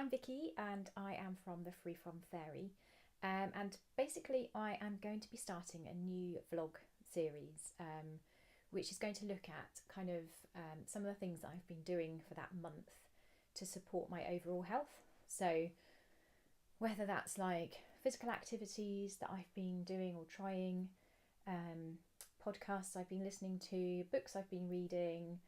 I'm Vicky and I am from the Free From Fairy. And basically, I am going to be starting a new vlog series, which is going to look at some of the things that I've been doing for that month to support my overall health. So, whether that's like physical activities that I've been doing or trying, podcasts I've been listening to, books I've been reading,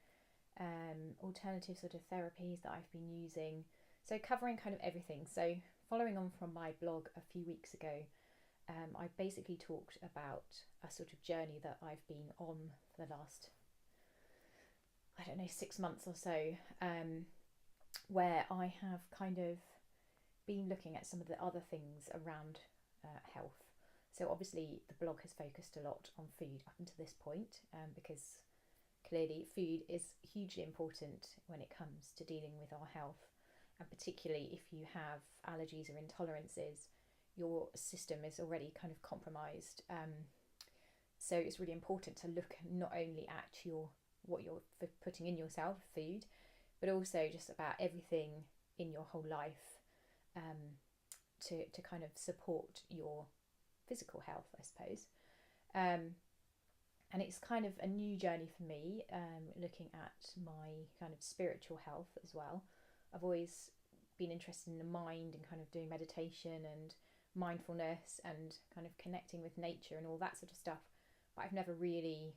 alternative sort of therapies that I've been using. So covering kind of everything. So following on from my blog a few weeks ago, I basically talked about a sort of journey that I've been on for the last, 6 months or so, where I have kind of been looking at some of the other things around health. So obviously the blog has focused a lot on food up until this point, because clearly food is hugely important when it comes to dealing with our health, and particularly if you have allergies or intolerances, your system is already kind of compromised. So it's really important to look not only at what you're putting in yourself, food, but also just about everything in your whole life, to kind of support your physical health, I suppose. And it's kind of a new journey for me, looking at my kind of spiritual health as well. I've always been interested in the mind and kind of doing meditation and mindfulness and kind of connecting with nature and all that sort of stuff, but I've never really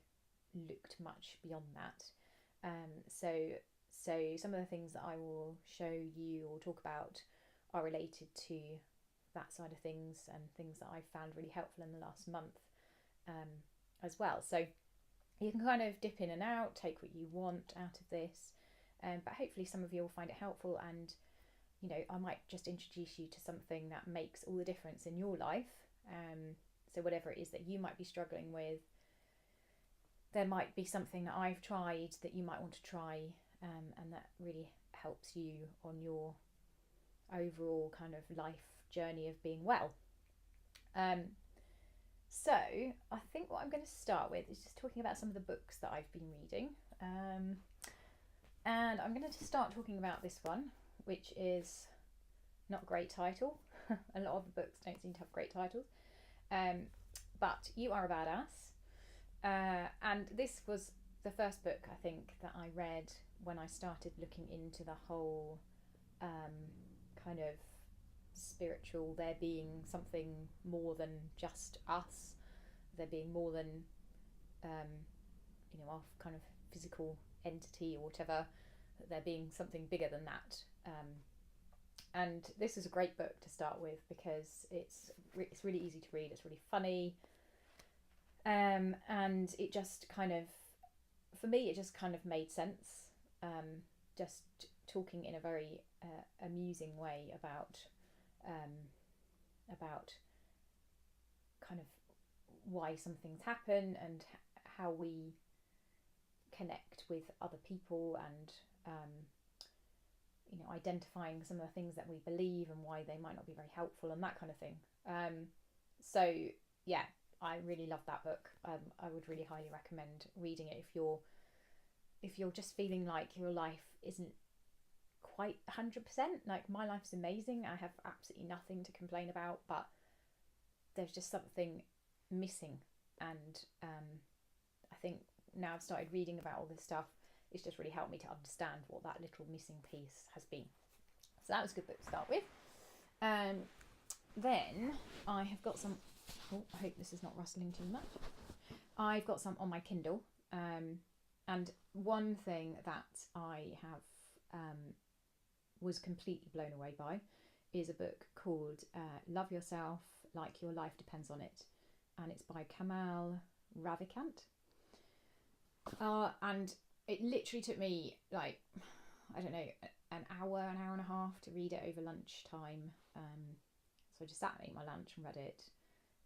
looked much beyond that. So some of the things that I will show you or talk about are related to that side of things and things that I've found really helpful in the last month, as well. So you can kind of dip in and out, take what you want out of this, but hopefully some of you will find it helpful, and I might just introduce you to something that makes all the difference in your life. So whatever it is that you might be struggling with, there might be something that I've tried that you might want to try, and that really helps you on your overall kind of life journey of being well. So I think what I'm going to start with is just talking about some of the books that I've been reading. And I'm going to start talking about this one, which is not a great title. A lot of the books don't seem to have great titles. But You Are a Badass. And this was the first book, I think, that I read when I started looking into the whole kind of spiritual, there being something more than just us, there being more than our kind of physical entity or whatever, there being something bigger than that. And this is a great book to start with because it's really easy to read, it's really funny, and it just kind of, for me, it just kind of made sense, just talking in a very amusing way about kind of why some things happen and how we connect with other people, and identifying some of the things that we believe and why they might not be very helpful and that kind of thing. So yeah, I really love that book. I would really highly recommend reading it if you're just feeling like your life isn't quite 100%. Like, my life's amazing, I have absolutely nothing to complain about, but there's just something missing. And I think now I've started reading about all this stuff, it's just really helped me to understand what that little missing piece has been. So that was a good book to start with. Then I have got some, I hope this is not rustling too much. I've got some on my Kindle, and one thing that I have was completely blown away by is a book called Love Yourself Like Your Life Depends on It, and it's by Kamal Ravikant. And it literally took me an hour and a half to read it over lunchtime. So I just sat and ate my lunch and read it.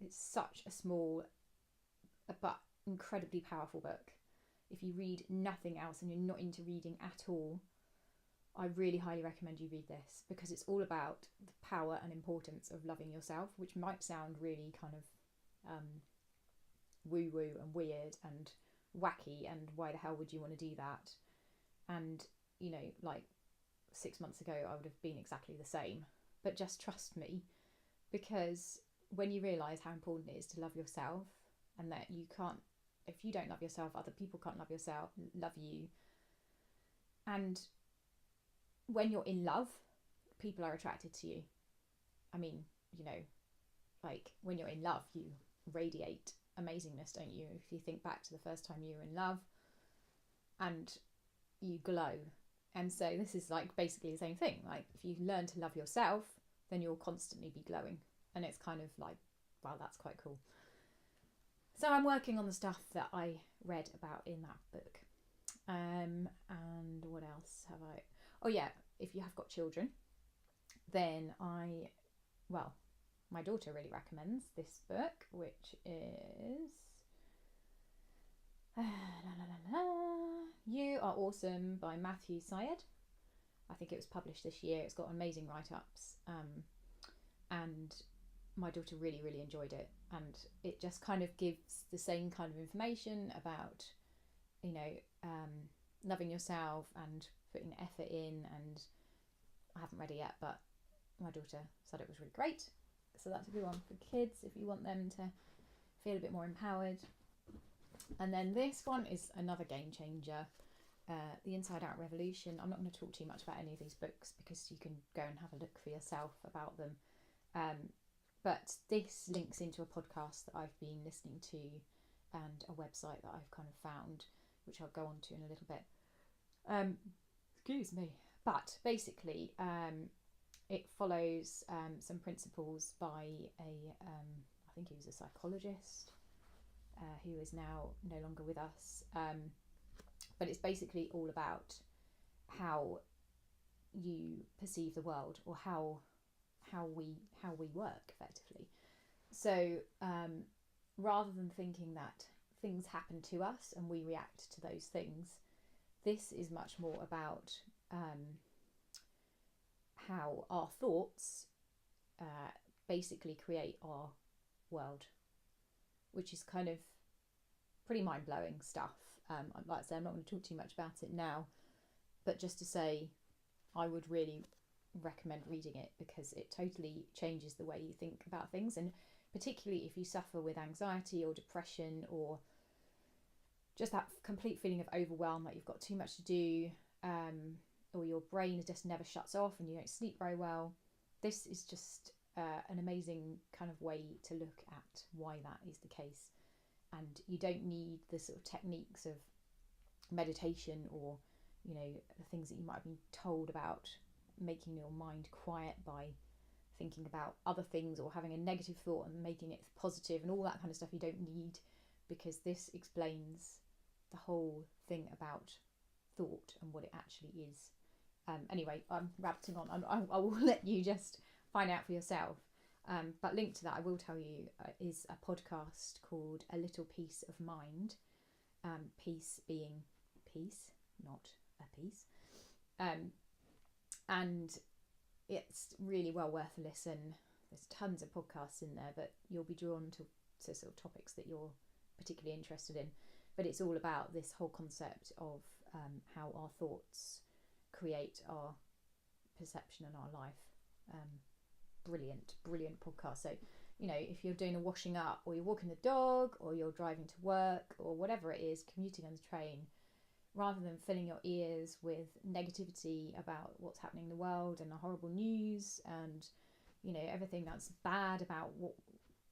It's such a small but incredibly powerful book. If you read nothing else and you're not into reading at all, I really highly recommend you read this, because it's all about the power and importance of loving yourself, which might sound really kind of woo-woo and weird and wacky, and why the hell would you want to do that? And 6 months ago I would have been exactly the same. But just trust me, because when you realise how important it is to love yourself, and that you can't, if you don't love yourself, other people can't love you. And when you're in love, people are attracted to you. I mean, you know, like when you're in love, you radiate amazingness, don't you? If you think back to the first time you were in love, and you glow. And so this is like basically the same thing. Like if you learn to love yourself, then you'll constantly be glowing. And it's kind of like, wow, that's quite cool. So I'm working on the stuff that I read about in that book. And what else have I? Oh yeah, if you have got children, then my daughter really recommends this book, which is You Are Awesome by Matthew Syed. I think it was published this year. It's got amazing write-ups, and my daughter really, really enjoyed it. And it just kind of gives the same kind of information about, you know, loving yourself and putting effort in. And I haven't read it yet, but my daughter said it was really great. So that's a good one for kids if you want them to feel a bit more empowered. And then this one is another game changer, The Inside Out Revolution. I'm not going to talk too much about any of these books because you can go and have a look for yourself about them. But this links into a podcast that I've been listening to and a website that I've kind of found, which I'll go on to in a little bit. Excuse me. But basically, it follows some principles by I think he was a psychologist, who is now no longer with us. But it's basically all about how you perceive the world, or how we work effectively. So rather than thinking that things happen to us and we react to those things, this is much more about how our thoughts basically create our world, which is kind of pretty mind-blowing stuff. Like I say, I'm not going to talk too much about it now, but just to say, I would really recommend reading it because it totally changes the way you think about things. And particularly if you suffer with anxiety or depression, or just that complete feeling of overwhelm, like you've got too much to do, or your brain just never shuts off and you don't sleep very well, this is just an amazing kind of way to look at why that is the case. And you don't need the sort of techniques of meditation, or, you know, the things that you might have been told about making your mind quiet by thinking about other things, or having a negative thought and making it positive, and all that kind of stuff. You don't need, because this explains the whole thing about thought and what it actually is. Anyway, I'm rabbiting on. I will let you just find out for yourself. But linked to that, I will tell you, is a podcast called A Little Piece of Mind. Peace being peace, not a piece. And it's really well worth a listen. There's tons of podcasts in there, but you'll be drawn to sort of topics that you're particularly interested in. But it's all about this whole concept of how our thoughts create our perception and our life. Brilliant podcast. So, you know, if you're doing a washing up, or you're walking the dog, or you're driving to work, or whatever it is, commuting on the train, rather than filling your ears with negativity about what's happening in the world and the horrible news and, you know, everything that's bad about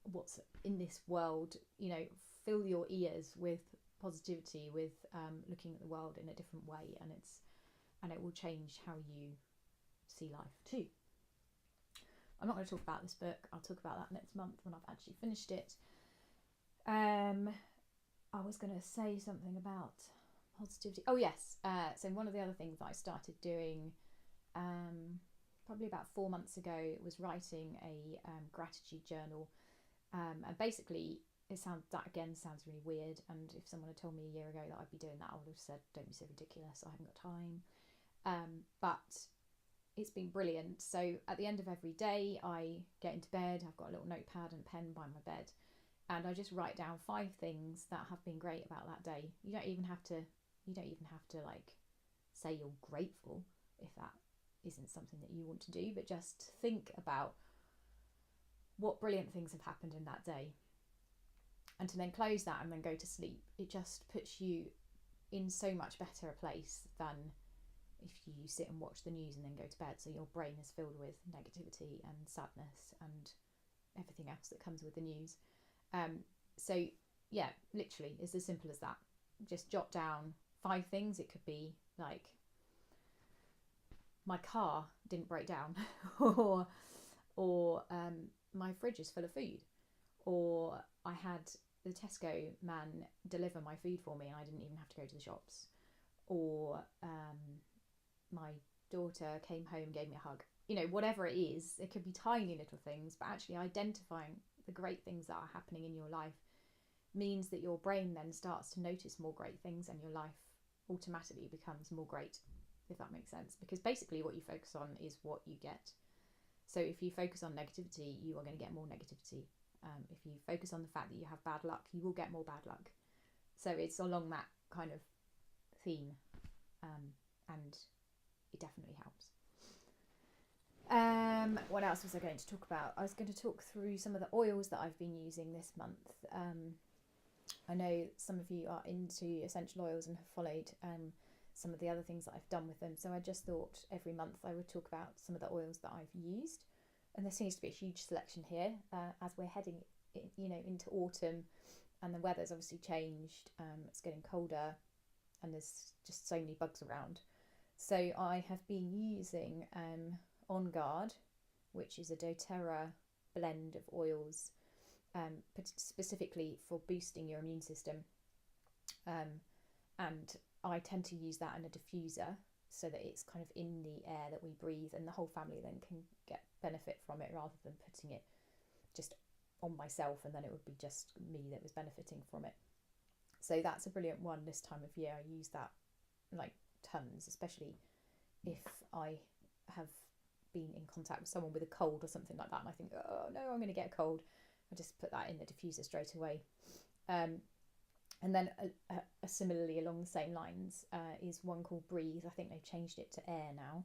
what's in this world, you know, fill your ears with positivity, with looking at the world in a different way, and it will change how you see life too. I'm not going to talk about this book. I'll talk about that next month when I've actually finished it. I was going to say something about positivity. Oh yes. So one of the other things that I started doing probably about 4 months ago was writing a gratitude journal. And basically that again sounds really weird. And if someone had told me a year ago that I'd be doing that, I would have said, don't be so ridiculous, I haven't got time. But it's been brilliant. So at the end of every day, I get into bed, I've got a little notepad and pen by my bed, and I just write down 5 things that have been great about that day. You don't even have to like say you're grateful if that isn't something that you want to do, but just think about what brilliant things have happened in that day, and to then close that and then go to sleep. It just puts you in so much better a place than if you sit and watch the news and then go to bed. So your brain is filled with negativity and sadness and everything else that comes with the news. So yeah, literally, it's as simple as that. Just jot down 5 things. It could be like, my car didn't break down, or my fridge is full of food, or I had the Tesco man deliver my food for me and I didn't even have to go to the shops, or my daughter came home and gave me a hug. You know, whatever it is, it could be tiny little things, but actually identifying the great things that are happening in your life means that your brain then starts to notice more great things, and your life automatically becomes more great, if that makes sense. Because basically what you focus on is what you get. So if you focus on negativity, you are going to get more negativity. If you focus on the fact that you have bad luck, you will get more bad luck. So it's along that kind of theme, and it definitely helps. What else was I going to talk about? I was going to talk through some of the oils that I've been using this month. I know some of you are into essential oils and have followed some of the other things that I've done with them. So I just thought every month I would talk about some of the oils that I've used. And there seems to be a huge selection here as we're heading, into autumn, and the weather's obviously changed. It's getting colder, and there's just so many bugs around. So I have been using On Guard, which is a doTERRA blend of oils, specifically for boosting your immune system. And I tend to use that in a diffuser, so that it's kind of in the air that we breathe, and the whole family then can get benefit from it, rather than putting it just on myself and then it would be just me that was benefiting from it. So that's a brilliant one this time of year. I use that like tons, especially if I have been in contact with someone with a cold or something like that, and I think, oh no, I'm going to get a cold. I just put that in the diffuser straight away. And then similarly along the same lines is one called Breathe. I think they've changed it to Air now.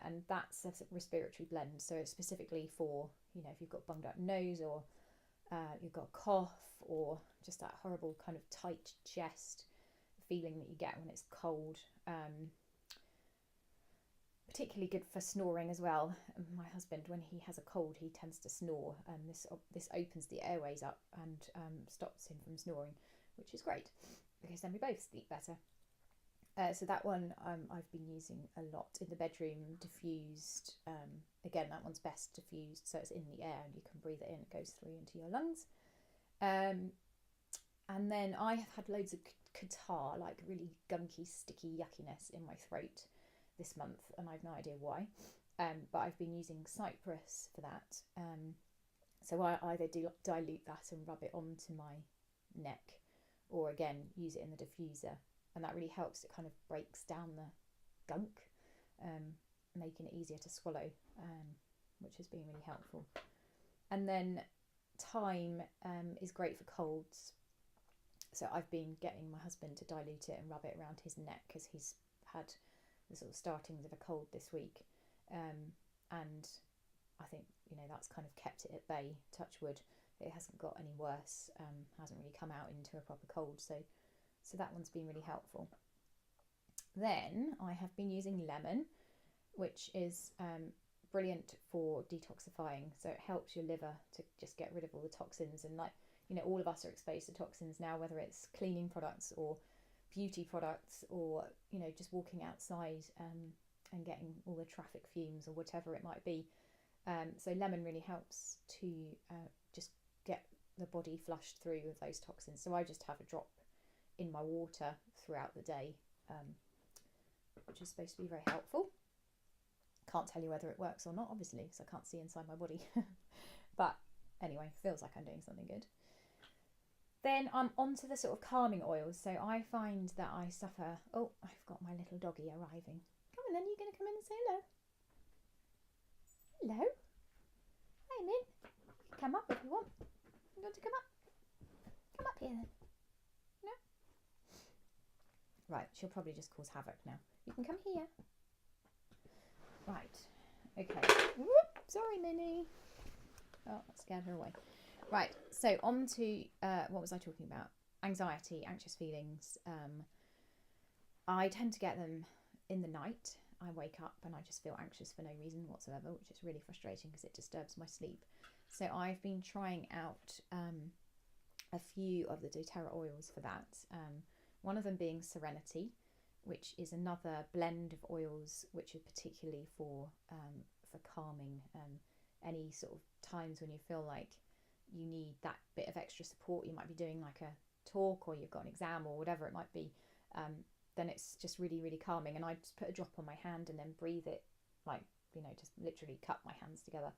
And that's a respiratory blend. So it's specifically for, if you've got bunged up nose, or you've got a cough, or just that horrible kind of tight chest feeling that you get when it's cold. Particularly good for snoring as well. My husband, when he has a cold, he tends to snore, and this opens the airways up and stops him from snoring, which is great because then we both sleep better. So that one I've been using a lot in the bedroom, diffused. Again, that one's best diffused, so it's in the air and you can breathe it in, it goes through into your lungs. And then I have had loads of catarrh, like really gunky, sticky yuckiness in my throat this month, and I've no idea why. But I've been using cypress for that. So I either dilute that and rub it onto my neck, or again use it in the diffuser, and that really helps. It kind of breaks down the gunk, making it easier to swallow, which has been really helpful. And then thyme is great for colds. So I've been getting my husband to dilute it and rub it around his neck, because he's had the sort of startings of a cold this week, and I think that's kind of kept it at bay. Touch wood, it hasn't got any worse. Hasn't really come out into a proper cold, so that one's been really helpful. Then I have been using lemon, which is brilliant for detoxifying. So it helps your liver to just get rid of all the toxins, and all of us are exposed to toxins now, whether it's cleaning products or beauty products, or just walking outside and getting all the traffic fumes or whatever it might be. So lemon really helps to just get the body flushed through with those toxins. So I just have a drop in my water throughout the day, which is supposed to be very helpful. Can't tell you whether it works or not, obviously, because I can't see inside my body. But anyway, feels like I'm doing something good. Then I'm onto the sort of calming oils. So I find that I suffer... Oh, I've got my little doggy arriving. Come on then, you're going to come in and say hello. Hello. Hi, Min. You can come up if you want. You want to come up? Come up here then. No? Right, she'll probably just cause havoc now. You can come here. Right. Okay. Whoop, sorry, Minnie. Oh, that scared her away. Right. So on to what was I talking about? Anxiety, anxious feelings. I tend to get them in the night. I wake up and I just feel anxious for no reason whatsoever, which is really frustrating because it disturbs my sleep. So I've been trying out a few of the doTERRA oils for that. One of them being Serenity, which is another blend of oils which are particularly for calming. Any sort of times when you feel like you need that bit of extra support, you might be doing like a talk or you've got an exam or whatever it might be, then it's just really, really calming. And I just put a drop on my hand and then breathe it, like, just literally cup my hands together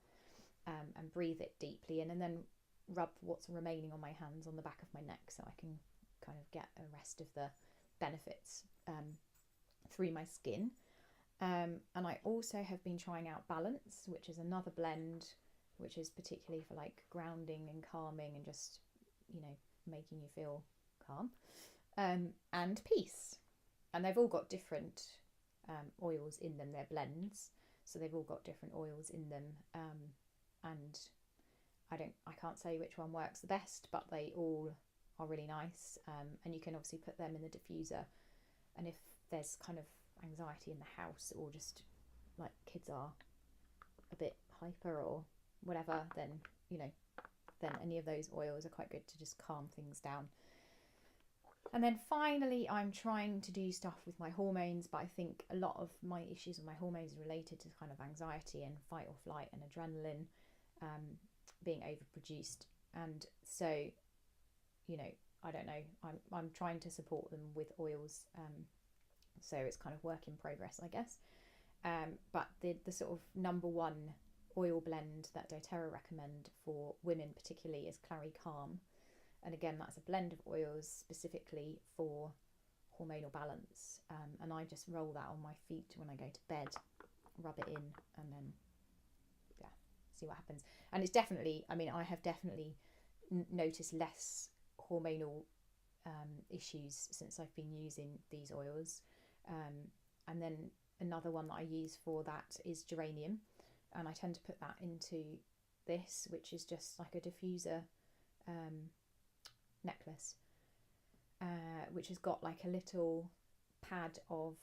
and breathe it deeply, and then rub what's remaining on my hands on the back of my neck so I can kind of get the rest of the benefits through my skin. And I also have been trying out Balance, which is another blend which is particularly for like grounding and calming and just, making you feel calm, and Peace. And they've all got different oils in them. They're blends, so they've all got different oils in them. And I can't say which one works the best, but they all are really nice. And you can obviously put them in the diffuser. And if there's kind of anxiety in the house, or just like kids are a bit hyper or whatever, then then any of those oils are quite good to just calm things down. And then finally, I'm trying to do stuff with my hormones, but I think a lot of my issues with my hormones are related to kind of anxiety and fight or flight and adrenaline being overproduced. And so, I don't know, I'm trying to support them with oils. So it's kind of work in progress, I guess. But the sort of number one oil blend that doTERRA recommend for women particularly is Clary Calm. And again, that's a blend of oils specifically for hormonal balance. And I just roll that on my feet when I go to bed, rub it in, and then, see what happens. And it's definitely, I have definitely noticed less hormonal issues since I've been using these oils. And then another one that I use for that is geranium. And I tend to put that into this, which is just like a diffuser necklace, which has got like a little pad of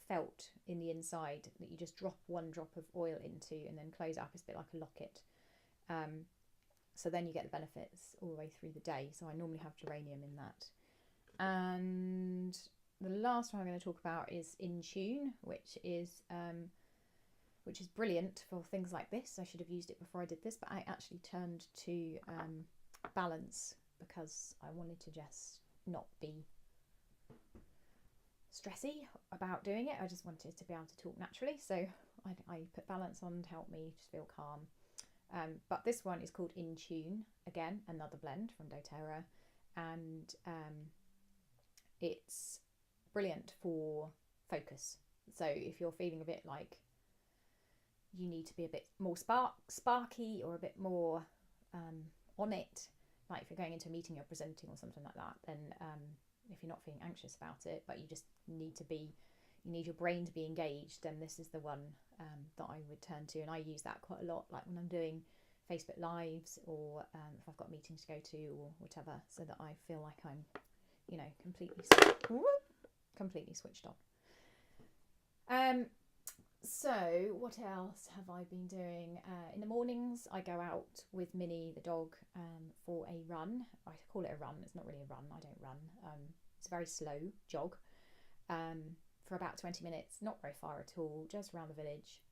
felt in the inside that you just drop one drop of oil into and then close up. It's a bit like a locket. So then you get the benefits all the way through the day. So I normally have geranium in that. And the last one I'm going to talk about is In Tune, which is brilliant for things like this. I should have used it before I did this, but I actually turned to Balance because I wanted to just not be stressy about doing it. I just wanted to be able to talk naturally. So I put Balance on to help me just feel calm. But this one is called In Tune, again, another blend from doTERRA. And it's brilliant for focus. So if you're feeling a bit like you need to be a bit more sparky or a bit more on it, like if you're going into a meeting, you're presenting or something like that, then if you're not feeling anxious about it, but you just you need your brain to be engaged, then this is the one that I would turn to. And I use that quite a lot, like when I'm doing Facebook Lives, or if I've got meetings to go to or whatever, so that I feel like I'm, completely switched on. So what else have I been doing? In the mornings, I go out with Minnie, the dog, for a run. I call it a run. It's not really a run. I don't run. It's a very slow jog for about 20 minutes, not very far at all, just around the village.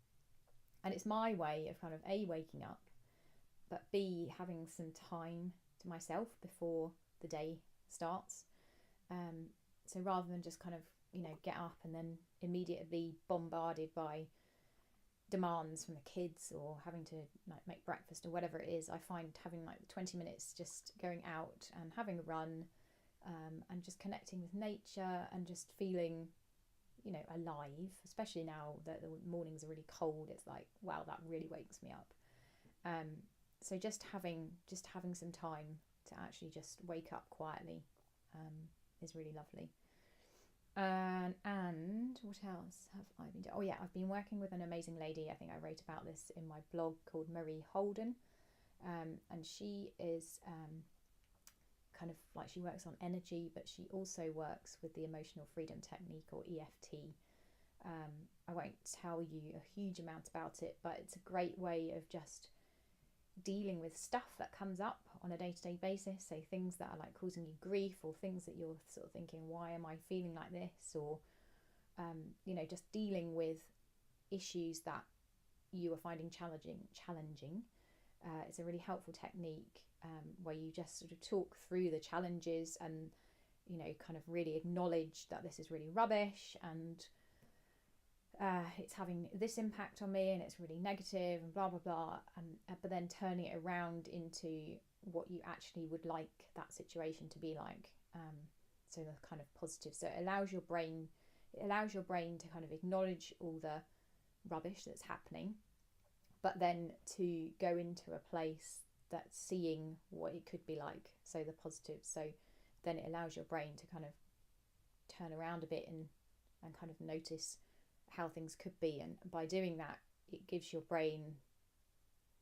And it's my way of kind of A, waking up, but B, having some time to myself before the day starts. So rather than just kind of, get up and then immediately bombarded by demands from the kids or having to like make breakfast or whatever it is, I find having like 20 minutes just going out and having a run, and just connecting with nature and just feeling, alive, especially now that the mornings are really cold. It's like, wow, that really wakes me up. So just having some time to actually just wake up quietly is really lovely. And what else have I been doing? Oh yeah, I've been working with an amazing lady. I think I wrote about this in my blog, called Marie Holden. And she is kind of like, she works on energy, but she also works with the emotional freedom technique, or EFT. I won't tell you a huge amount about it, but it's a great way of just dealing with stuff that comes up on a day-to-day basis. So things that are like causing you grief, or things that you're sort of thinking, why am I feeling like this? Or just dealing with issues that you are finding challenging. It's a really helpful technique, where you just sort of talk through the challenges, and kind of really acknowledge that this is really rubbish, and it's having this impact on me, and it's really negative, and blah blah blah, and but then turning it around into what you actually would like that situation to be like. So the kind of positive. So it allows your brain to kind of acknowledge all the rubbish that's happening, but then to go into a place that's seeing what it could be like, so the positive. So then it allows your brain to kind of turn around a bit, and kind of notice how things could be, and by doing that, it gives your brain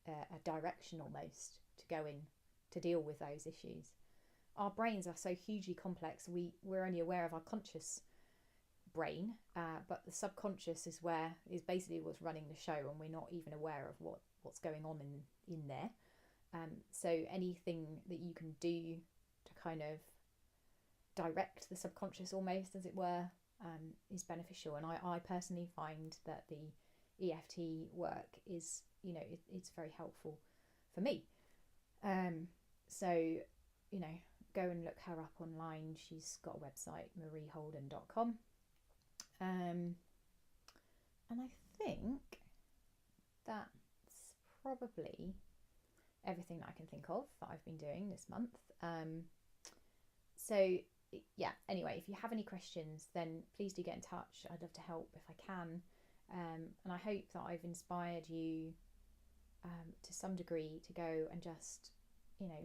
a direction almost to go in to deal with those issues. Our brains are so hugely complex. We're only aware of our conscious brain, but the subconscious is basically what's running the show, and we're not even aware of what's going on in there. So anything that you can do to kind of direct the subconscious, almost, as it were, is beneficial. And I personally find that the EFT work is, it's very helpful for me. So go and look her up online. She's got a website, marieholden.com. And I think that's probably everything that I can think of that I've been doing this month. So yeah, anyway, if you have any questions, then please do get in touch. I'd love to help if I can. And I hope that I've inspired you to some degree to go and just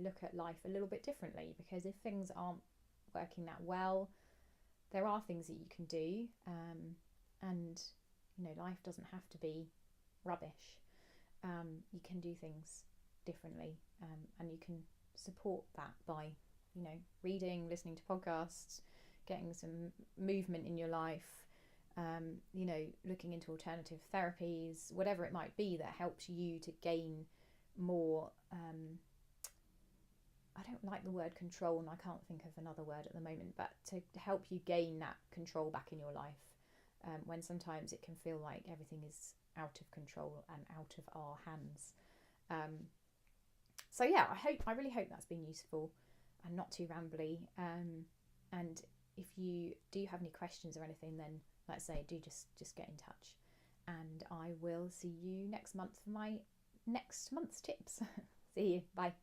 look at life a little bit differently, because if things aren't working that well, there are things that you can do, and life doesn't have to be rubbish. You can do things differently, and you can support that by reading, listening to podcasts, getting some movement in your life, looking into alternative therapies, whatever it might be that helps you to gain more. I don't like the word control, and I can't think of another word at the moment, but to help you gain that control back in your life, when sometimes it can feel like everything is out of control and out of our hands. So yeah, I really hope that's been useful and not too rambly. And if you do have any questions or anything, then like I say, do just get in touch, and I will see you next month for my next month's tips. See you. Bye.